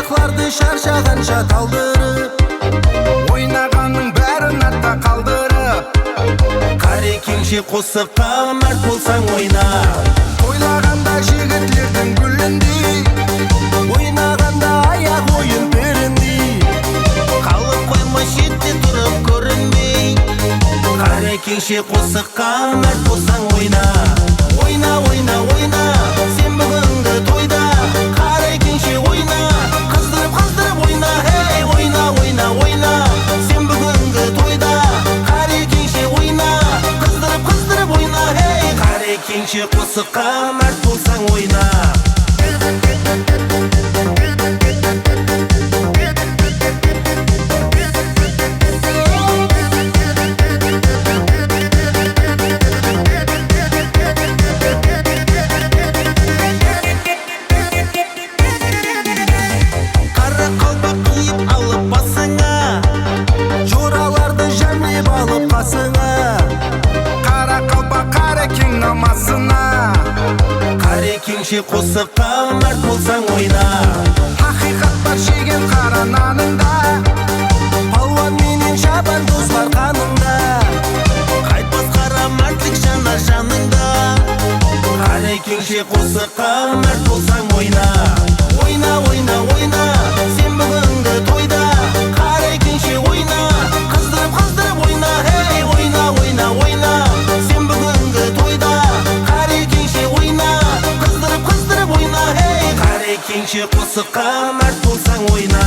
аяқларды шаршағанша талдырып, ойнағанның бәрін артта қалдырып, қарекеңше қосыққа мәрт болсаң ойна. ойлағанда жігітлердің гүліндей, Ойнағанда аяқ ойын періндей, қалып қойма шетте тұрып көрінбей. Қарекеңше қосыққа мәрт болсаң ойна. Ойна, ойна, ойна, сен бүгінгі тойда. Қарекеңше ойна, қыздырып ойна. Хей, ойна, ойна, ойна, сен бүгінгі тойда. Қарекеңше ойна, қыздырып ойна. Хей, қарекеңше қосыққа мәрт болсаң ойна. қара қалпақ қарекең намазына, Қарекеңше қосыққа мәрт болсаң ойна. хақиқат бар жеген қара нанында, Палуан менен шабан достар қанында, қайтпас қара мәртлік жана жаныңда. Қарекеңше қосыққа мәрт болсаң ойна. Ойна, ойна, ойна, сен бүгінгі тойда. Қарекеңше ойна, қыздырып ойна. Хей, ойна, ойна, ойна, сен бүгінгі тойда. Қарекеңше ойна, қыздырып ойна. Хей, қарекеңше қосыққа мәрт болсаң ойна.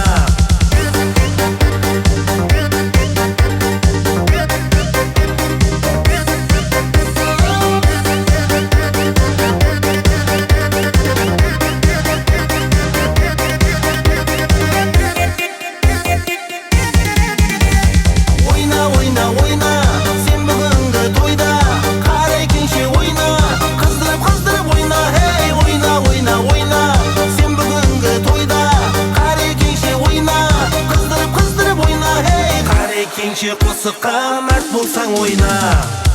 Қарекеңше қосыққа мәрт болсаң ойна.